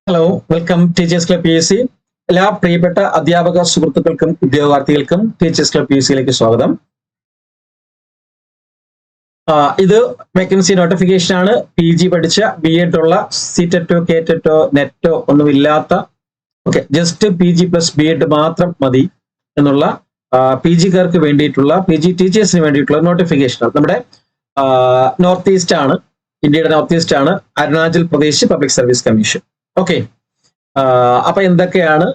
Hello, welcome teachers club PSC. എല്ലാ പ്രിയപ്പെട്ട അധ്യാപക സുഹൃത്തുക്കൾക്കും ഉദ്യോഗാർത്ഥികൾക്കും ടീച്ചേഴ്സ് ക്ലബ് PSCയിലേക്ക് സ്വാഗതം. ഇത് വേക്കൻസി നോട്ടിഫിക്കേഷൻ ആണ്. PG പഠിച്ച BEd ഉള്ള CTET, KTET, നെറ്റോ ഒന്നുമില്ലാത്ത ജസ്റ്റ് PG പ്ലസ് BEd മാത്രം മതി എന്നുള്ള PGക്കാർക്ക് വേണ്ടിയിട്ടുള്ള PG ടീച്ചേഴ്സിന് വേണ്ടിയിട്ടുള്ള നോട്ടിഫിക്കേഷൻ ആണ്. നമ്മുടെ നോർത്ത് ഈസ്റ്റ് ആണ്, ഇന്ത്യയുടെ നോർത്ത് ഈസ്റ്റ് ആണ് Arunachal Pradesh public service commission. Okay, അപ്പൊ എന്തൊക്കെയാണ്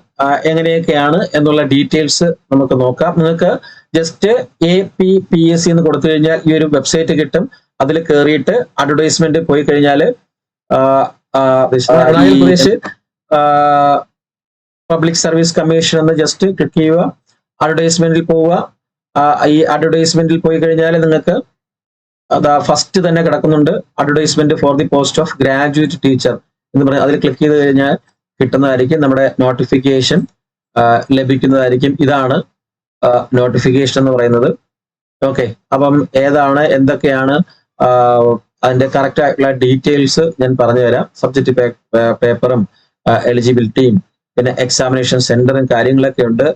എങ്ങനെയൊക്കെയാണ് എന്നുള്ള ഡീറ്റെയിൽസ് നമുക്ക് നോക്കാം. നിങ്ങൾക്ക് ജസ്റ്റ് APPSC എന്ന് കൊടുത്തു കഴിഞ്ഞാൽ ഈ ഒരു വെബ്സൈറ്റ് കിട്ടും. അതിൽ കയറിയിട്ട് അഡ്വർടൈസ്മെന്റ് പോയി കഴിഞ്ഞാൽ Arunachal Pradesh public service commission എന്ന് ജസ്റ്റ് ക്ലിക്ക് ചെയ്യുക. അഡ്വർടൈസ്മെന്റിൽ പോവുക. ഈ അഡ്വർടൈസ്മെന്റിൽ പോയി കഴിഞ്ഞാൽ നിങ്ങൾക്ക് ഫസ്റ്റ് തന്നെ കിടക്കുന്നുണ്ട് advertisement for the post of graduate teacher എന്ന് പറഞ്ഞാൽ അതിൽ ക്ലിക്ക് ചെയ്ത് കഴിഞ്ഞാൽ കിട്ടുന്നതായിരിക്കും നമ്മുടെ നോട്ടിഫിക്കേഷൻ ലഭിക്കുന്നതായിരിക്കും. ഇതാണ് നോട്ടിഫിക്കേഷൻ എന്ന് പറയുന്നത്. ഓക്കെ, അപ്പം ഏതാണ് എന്തൊക്കെയാണ് അതിന്റെ കറക്റ്റ് ആയിട്ടുള്ള ഡീറ്റെയിൽസ് ഞാൻ പറഞ്ഞുതരാം. സബ്ജക്റ്റ് പേപ്പറും എലിജിബിലിറ്റിയും പിന്നെ എക്സാമിനേഷൻ സെന്ററും കാര്യങ്ങളൊക്കെ ഉണ്ട്.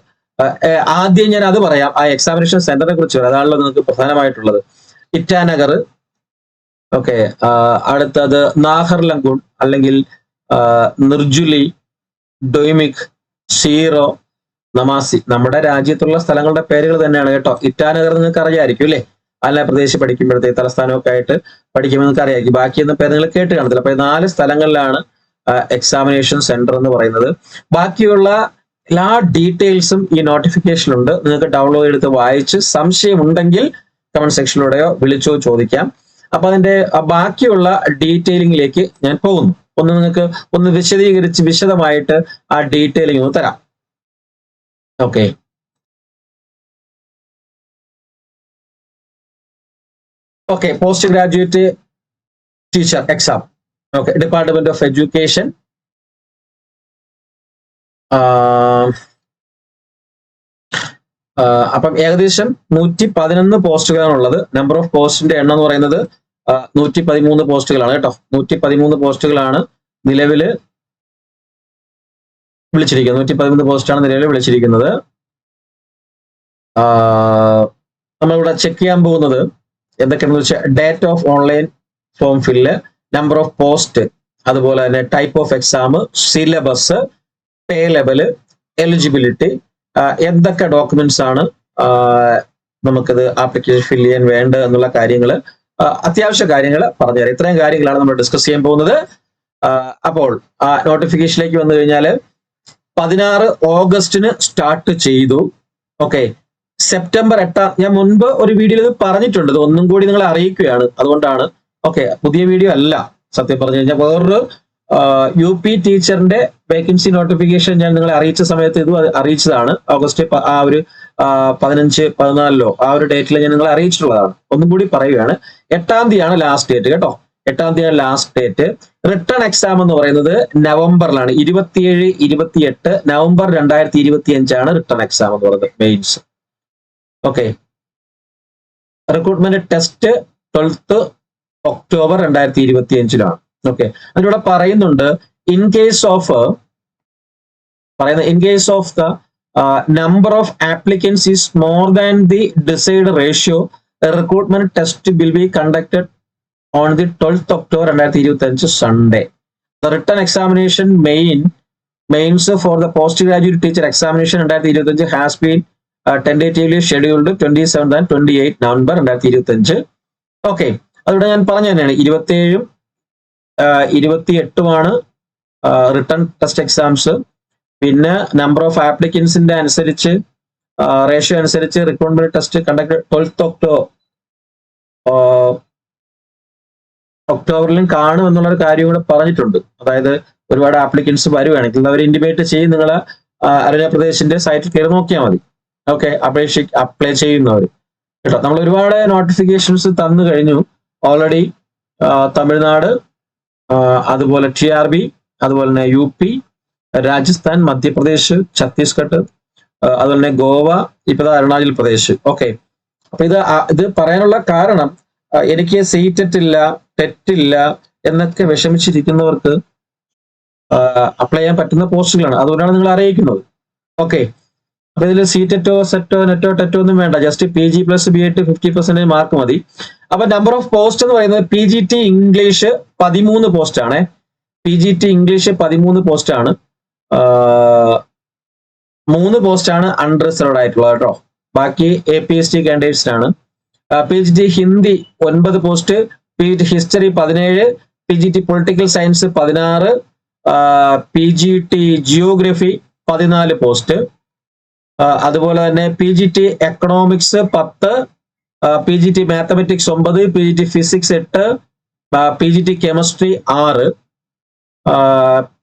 ആദ്യം ഞാൻ അത് പറയാം. ആ എക്സാമിനേഷൻ സെന്ററിനെ കുറിച്ച് അതാണല്ലോ നിങ്ങൾക്ക് പ്രധാനമായിട്ടുള്ളത്. ഇറ്റാനഗർ, ഓക്കെ, അടുത്തത് നാഹർലഗുൺ അല്ലെങ്കിൽ നിർജുലി, ഡൊയ്മിക്, ഷീറോ, നമാസി. നമ്മുടെ രാജ്യത്തുള്ള സ്ഥലങ്ങളുടെ പേരുകൾ തന്നെയാണ് കേട്ടോ. ഇറ്റാനഗർ നിങ്ങൾക്ക് അറിയാമായിരിക്കും അല്ലേ? ആലപ്പുഴ പ്രദേശ് പഠിക്കുമ്പോഴത്തേക്ക് തലസ്ഥാനമൊക്കെ ആയിട്ട് പഠിക്കുമ്പോൾ നിങ്ങൾക്ക് അറിയാമായിരിക്കും. ബാക്കിയൊന്നും പേര് നിങ്ങൾ കേട്ട് കാണത്തില്ല. അപ്പൊ 4 സ്ഥലങ്ങളിലാണ് എക്സാമിനേഷൻ സെന്റർ എന്ന് പറയുന്നത്. ബാക്കിയുള്ള എല്ലാ ഡീറ്റെയിൽസും ഈ നോട്ടിഫിക്കേഷനുണ്ട്. നിങ്ങൾക്ക് ഡൗൺലോഡ് എടുത്ത് വായിച്ച് സംശയമുണ്ടെങ്കിൽ കമന്റ് സെക്ഷനിലൂടെയോ വിളിച്ചോ ചോദിക്കാം. അപ്പൊ അതിന്റെ ബാക്കിയുള്ള ഡീറ്റെയിലിംഗിലേക്ക് ഞാൻ പോകുന്നു. നിങ്ങൾക്ക് ഒന്ന് വിശദീകരിച്ച് വിശദമായിട്ട് ആ ഡീറ്റെയിലിംഗ് ഒന്ന് തരാം. Okay, post graduate teacher exam. Okay, department of education. അപ്പം ഏകദേശം 111 പോസ്റ്റുകളാണുള്ളത്. നമ്പർ ഓഫ് പോസ്റ്റിന്റെ എണ്ണം എന്ന് പറയുന്നത് 113 പോസ്റ്റുകളാണ് കേട്ടോ. 113 പോസ്റ്റുകളാണ് നിലവിൽ വിളിച്ചിരിക്കുന്നത്. 113 പോസ്റ്റാണ് നിലവിൽ വിളിച്ചിരിക്കുന്നത്. നമ്മളിവിടെ ചെക്ക് ചെയ്യാൻ പോകുന്നത് എന്തൊക്കെയാണെന്ന് വെച്ചാൽ date of online form fill, number of post, അതുപോലെ തന്നെ type of exam, syllabus, pay level, eligibility, എന്തൊക്കെ ഡോക്യുമെന്റ്സ് ആണ് നമുക്കിത് ആപ്ലിക്കേഷൻ ഫില്ല് ചെയ്യാൻ വേണ്ടത് എന്നുള്ള കാര്യങ്ങൾ, അത്യാവശ്യ കാര്യങ്ങൾ പറഞ്ഞുതരാം. ഇത്രയും കാര്യങ്ങളാണ് നമ്മൾ ഡിസ്കസ് ചെയ്യാൻ പോകുന്നത്. അപ്പോൾ നോട്ടിഫിക്കേഷനിലേക്ക് വന്നു കഴിഞ്ഞാൽ 16 ഓഗസ്റ്റിന് സ്റ്റാർട്ട് ചെയ്തു. ഓക്കെ, സെപ്റ്റംബർ 8 ഞാൻ മുൻപ് ഒരു വീഡിയോയിൽ ഇത് പറഞ്ഞിട്ടുണ്ട്. ഇത് ഒന്നും കൂടി നിങ്ങളെ അറിയിക്കുകയാണ്. അതുകൊണ്ടാണ്. ഓക്കെ, പുതിയ വീഡിയോ അല്ല. സത്യം പറഞ്ഞു കഴിഞ്ഞാൽ വേറൊരു UP ടീച്ചറിന്റെ വേക്കൻസി നോട്ടിഫിക്കേഷൻ ഞാൻ നിങ്ങളെ അറിയിച്ച സമയത്ത് ഇത് അറിയിച്ചതാണ്. ഓഗസ്റ്റ് ആ ഒരു 15, 14 ആ ഒരു ഡേറ്റിൽ ഞാൻ നിങ്ങളെ അറിയിച്ചിട്ടുള്ളതാണ്. ഒന്നും കൂടി പറയുകയാണ്. 8-ാം തീയതിയാണ് ലാസ്റ്റ് ഡേറ്റ് കേട്ടോ. 8-ാം തീയതിയാണ് ലാസ്റ്റ് ഡേറ്റ്. റിട്ടേൺ എക്സാം എന്ന് പറയുന്നത് നവംബറിലാണ്. 27, 28 നവംബർ 2025 ആണ് റിട്ടേൺ എക്സാം എന്ന് പറയുന്നത്, mains. Okay, recruitment test 12th October 2025 okay, അതിലൂടെ പറയുന്നുണ്ട് in case of the number of applicants is more than the desired ratio, a recruitment test will be conducted on the 12th October 2025 Sunday. The written examination mains for the postgraduate teacher examination 2025 has been tentatively scheduled 27th and 28th November 2025. Okay, അതിവിടെ ഞാൻ പറഞ്ഞു തന്നെയാണ് 27ഉം 28ഉമാണ് return test exams. പിന്നെ number of ആപ്ലിക്കൻസിന്റെ അനുസരിച്ച് ratio അനുസരിച്ച് recruitment test conduct 12th ഒക്ടോബറിലും കാണും എന്നുള്ളൊരു കാര്യം കൂടെ പറഞ്ഞിട്ടുണ്ട്. അതായത് ഒരുപാട് ആപ്ലിക്കൻസ് വരുവാണെങ്കിൽ അവർ ഇന്റിമേറ്റ് ചെയ്യും. നിങ്ങൾ അരുണാചൽ പ്രദേശിന്റെ സൈറ്റിൽ കയറി നോക്കിയാൽ മതി. ഓക്കെ, അപ്ലൈ ചെയ്യുന്നവർ കേട്ടോ. നമ്മൾ ഒരുപാട് നോട്ടിഫിക്കേഷൻസ് തന്നു കഴിഞ്ഞു ഓൾറെഡി. തമിഴ്നാട്, അതുപോലെ TRB, അതുപോലെ തന്നെ UP, രാജസ്ഥാൻ, മധ്യപ്രദേശ്, ഛത്തീസ്ഗഡ്, അതുപോലെ തന്നെ ഗോവ, ഇപ്പൊ അരുണാചൽ പ്രദേശ്. ഓക്കെ, അപ്പൊ ഇത് പറയാനുള്ള കാരണം എനിക്ക് CTET ഇല്ല, TET ഇല്ല എന്നൊക്കെ വിഷമിച്ചിരിക്കുന്നവർക്ക് അപ്ലൈ ചെയ്യാൻ പറ്റുന്ന പോസ്റ്റുകളാണ്, അതുകൊണ്ടാണ് നിങ്ങൾ അറിയിക്കുന്നത്. ഓക്കെ, അപ്പൊ ഇതിൽ സീറ്റോ സെറ്റോ നെറ്റോ ടെറ്റോ ഒന്നും വേണ്ട, ജസ്റ്റ് PG + BEd 50% മാർക്ക് മതി. അപ്പൊ നമ്പർ ഓഫ് പോസ്റ്റ് എന്ന് പറയുന്നത് PGT ഇംഗ്ലീഷ് 13 പോസ്റ്റ് ആണ്. PGT ഇംഗ്ലീഷ് 13 പോസ്റ്റ് ആണ്. 3 പോസ്റ്റ് ആണ് അൺറിസർവ്ഡ് ആയിട്ടുള്ളത് കേട്ടോ. ബാക്കി APST കാൻഡിഡേറ്റ്സിനാണ്. PGT Hindi 9 post, PGT history 17, PGT political science 16, PGT geography 14 post. അതുപോലെ തന്നെ PGT economics 10, PGT mathematics 9, PGT physics 8, PGT chemistry 6,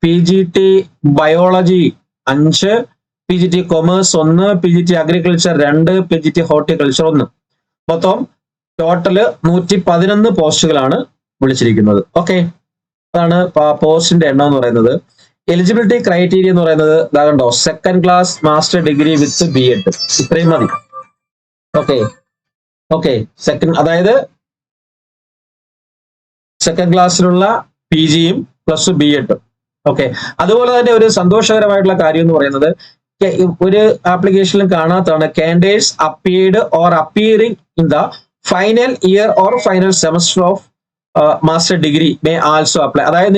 PGT biology 5, PGT commerce 1, PGT agriculture 2, PGT horticulture 1. മൊത്തം total 111 പോസ്റ്റുകളാണ് വിളിച്ചിരിക്കുന്നത്. Okay, അതാണ് പോസ്റ്റിന്റെ എണ്ണം എന്ന് പറയുന്നത്. എലിജിബിലിറ്റി ക്രൈറ്റീരിയ എന്ന് പറയുന്നത് ഇതാകണ്ടോ, 2nd class master degree with BEd, ഇത്രയും മതി. ഓക്കെ, അതായത് 2nd ക്ലാസ്സിലുള്ള PGയും പ്ലസ് BEd. ഓക്കെ, അതുപോലെ തന്നെ ഒരു സന്തോഷകരമായിട്ടുള്ള കാര്യം എന്ന് പറയുന്നത് ഒരു ആപ്ലിക്കേഷനിലും കാണാത്തതാണ്, candidates appeared or appearing in the final year or final semester of master degree may also apply. അതായത്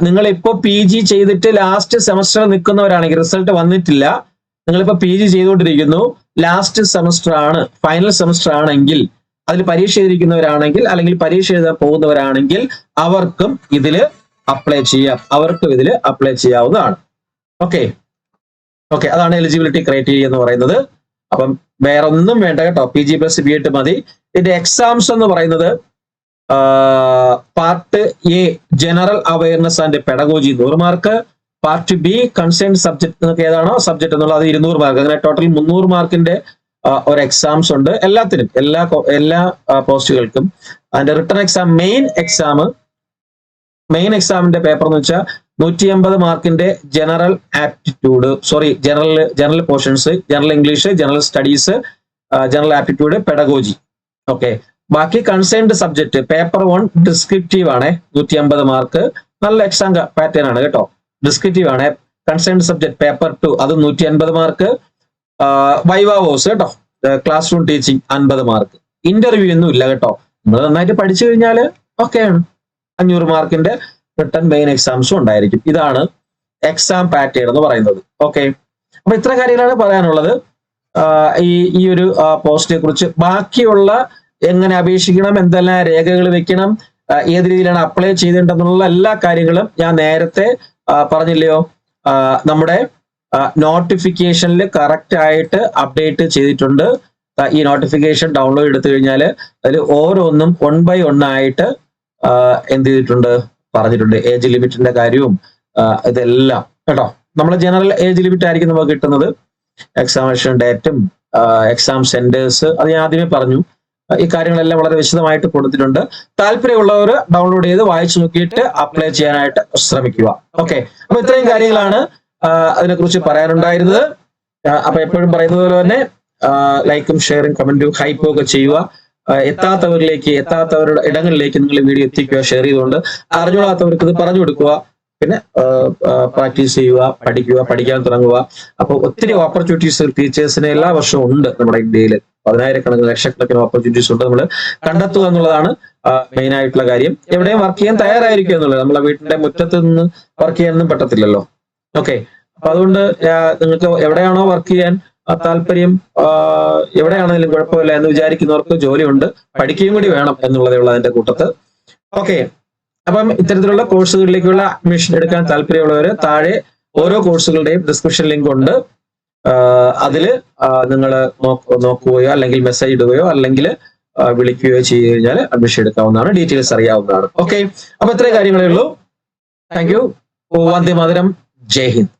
നിങ്ങളിപ്പോ PG ചെയ്തിട്ട് ലാസ്റ്റ് സെമസ്റ്റർ നിൽക്കുന്നവരാണെങ്കിൽ, റിസൾട്ട് വന്നിട്ടില്ല, നിങ്ങളിപ്പോ PG ചെയ്തുകൊണ്ടിരിക്കുന്നു, ലാസ്റ്റ് സെമസ്റ്റർ ആണ്, ഫൈനൽ സെമസ്റ്റർ ആണെങ്കിൽ, അതിൽ പരീക്ഷ എഴുതിയിരിക്കുന്നവരാണെങ്കിൽ അല്ലെങ്കിൽ പരീക്ഷ എഴുതാൻ പോകുന്നവരാണെങ്കിൽ അവർക്കും ഇതിൽ അപ്ലൈ ചെയ്യാവുന്നതാണ്. ഓക്കെ, അതാണ് എലിജിബിലിറ്റി ക്രൈറ്റീരിയ എന്ന് പറയുന്നത്. അപ്പം വേറെ ഒന്നും വേണ്ട കേട്ടോ, PG + BEd മതി. ഇതിന്റെ എക്സാംസ് എന്ന് പറയുന്നത് part A general awareness and pedagogy 100 mark, part B concern subject, നിങ്ങൾക്ക് ഏതാണോ സബ്ജക്ട് എന്നുള്ളത് അത് 200 മാർക്ക്. അങ്ങനെ ടോട്ടൽ 300 മാർക്കിന്റെ ഒരു എക്സാംസ് ഉണ്ട് എല്ലാത്തിനും, എല്ലാ പോസ്റ്റുകൾക്കും. അതിന്റെ റിട്ടൺ എക്സാം, മെയിൻ എക്സാമിന്റെ പേപ്പർ എന്ന് വെച്ചാൽ 180 മാർക്കിന്റെ general aptitude, general portions, general English, general studies, general aptitude, pedagogy. Okay, ബാക്കി കൺസേൺഡ് സബ്ജക്ട് പേപ്പർ 1 ഡിസ്ക്രിപ്റ്റീവ് ആണ്, 150 മാർക്ക്, നല്ല എക്സാം പാറ്റേൺ ആണ് കേട്ടോ. ഡിസ്ക്രിപ്റ്റീവ് ആണ്. കൺസേൺഡ് സബ്ജക്ട് പേപ്പർ 2 അത് 150 മാർക്ക്. വൈവാവോസ് കേട്ടോ, class room teaching 50 mark. Interview ഒന്നും ഇല്ല കേട്ടോ, നമ്മൾ നന്നായിട്ട് പഠിച്ചു കഴിഞ്ഞാൽ ഓക്കെയാണ്. 500 മാർക്കിന്റെ റിട്ടൺ മെയിൻ എക്സാംസും ഉണ്ടായിരിക്കും. ഇതാണ് എക്സാം പാറ്റേൺ എന്ന് പറയുന്നത്. ഓക്കെ, അപ്പൊ ഇത്ര കാര്യങ്ങളാണ് പറയാനുള്ളത് ഈ ഒരു പോസ്റ്റിനെ കുറിച്ച്. ബാക്കിയുള്ള എങ്ങനെ അപേക്ഷിക്കണം, എന്തെല്ലാം രേഖകൾ വെക്കണം, ഏത് രീതിയിലാണ് അപ്ലൈ ചെയ്തിട്ടുണ്ടെന്നുള്ള എല്ലാ കാര്യങ്ങളും ഞാൻ നേരത്തെ പറഞ്ഞില്ലയോ, നമ്മുടെ നോട്ടിഫിക്കേഷനിൽ കറക്റ്റ് ആയിട്ട് അപ്ഡേറ്റ് ചെയ്തിട്ടുണ്ട്. ഈ നോട്ടിഫിക്കേഷൻ ഡൗൺലോഡ് എടുത്തു കഴിഞ്ഞാൽ അതിൽ ഓരോന്നും 1 by 1 ആയിട്ട് എന്ത് ചെയ്തിട്ടുണ്ട്, പറഞ്ഞിട്ടുണ്ട്. ഏജ് ലിമിറ്റിന്റെ കാര്യവും ഇതെല്ലാം കേട്ടോ. നമ്മൾ ജനറൽ ഏജ് ലിമിറ്റ് ആയിരിക്കും നമുക്ക് കിട്ടുന്നത്. എക്സാമിനേഷൻ ഡേറ്റും എക്സാം സെന്റേഴ്സ് അത് ഞാൻ ആദ്യമേ പറഞ്ഞു. ഈ കാര്യങ്ങളെല്ലാം വളരെ വിശദമായിട്ട് കൊടുത്തിട്ടുണ്ട്. താല്പര്യമുള്ളവർ ഡൗൺലോഡ് ചെയ്ത് വായിച്ചു നോക്കിയിട്ട് അപ്ലൈ ചെയ്യാനായിട്ട് ശ്രമിക്കുക. ഓക്കെ, അപ്പൊ ഇത്രയും കാര്യങ്ങളാണ് അതിനെക്കുറിച്ച് പറയാനുണ്ടായിരുന്നത്. അപ്പൊ എപ്പോഴും പറയുന്നത് പോലെ തന്നെ ലൈക്കും ഷെയറും കമന്റും ഹൈപ്പും ഒക്കെ ചെയ്യുക. എത്താത്തവരുടെ ഇടങ്ങളിലേക്ക് നിങ്ങൾ വീഡിയോ എത്തിക്കുക, ഷെയർ ചെയ്തുകൊണ്ട്. അറിഞ്ഞുകൂടാത്തവർക്ക് ഇത് പറഞ്ഞു കൊടുക്കുക. പിന്നെ പ്രാക്ടീസ് ചെയ്യുക, പഠിക്കാൻ തുടങ്ങുക. അപ്പൊ ഒത്തിരി ഓപ്പർച്യൂണിറ്റീസ് ടീച്ചേഴ്സിന് എല്ലാ വർഷവും ഉണ്ട് നമ്മുടെ ഇന്ത്യയിൽ. 10,000-കണക്കിന് ലക്ഷക്കണക്കിന് ഓപ്പർച്യൂണിറ്റീസ് ഉണ്ട്. നമ്മൾ കണ്ടെത്തുക എന്നുള്ളതാണ് മെയിൻ ആയിട്ടുള്ള കാര്യം. എവിടെയും വർക്ക് ചെയ്യാൻ തയ്യാറായിരിക്കുക എന്നുള്ളത്. നമ്മളെ വീട്ടിന്റെ മുറ്റത്ത് നിന്ന് വർക്ക് ചെയ്യാനൊന്നും പറ്റത്തില്ലല്ലോ. ഓക്കെ, അപ്പൊ അതുകൊണ്ട് നിങ്ങൾക്ക് എവിടെയാണോ വർക്ക് ചെയ്യാൻ താല്പര്യം, എവിടെയാണെങ്കിലും കുഴപ്പമില്ല എന്ന് വിചാരിക്കുന്നവർക്ക് ജോലിയുണ്ട്, പഠിക്കുകയും കൂടി വേണം എന്നുള്ളതേ ഉള്ളൂ അതിന്റെ കൂട്ടത്ത്. ഓക്കെ, അപ്പം ഇത്തരത്തിലുള്ള കോഴ്സുകളിലേക്കുള്ള അഡ്മിഷൻ എടുക്കാൻ താല്പര്യമുള്ളവര് താഴെ ഓരോ കോഴ്സുകളുടെയും ഡിസ്ക്രിപ്ഷൻ ലിങ്ക് ഉണ്ട്. അതിൽ നിങ്ങൾ നോക്കുകയോ അല്ലെങ്കിൽ മെസ്സേജ് ഇടുകയോ അല്ലെങ്കിൽ വിളിക്കുകയോ ചെയ്ത് കഴിഞ്ഞാൽ അഡ്മിഷൻ എടുക്കാവുന്നതാണ്, ഡീറ്റെയിൽസ് അറിയാവുന്നതാണ്. ഓക്കെ, അപ്പൊ ഇത്രയും കാര്യങ്ങളേ ഉള്ളൂ. Thank you. വന്ദേ മാതരം. ജയ് ഹിന്ദ്.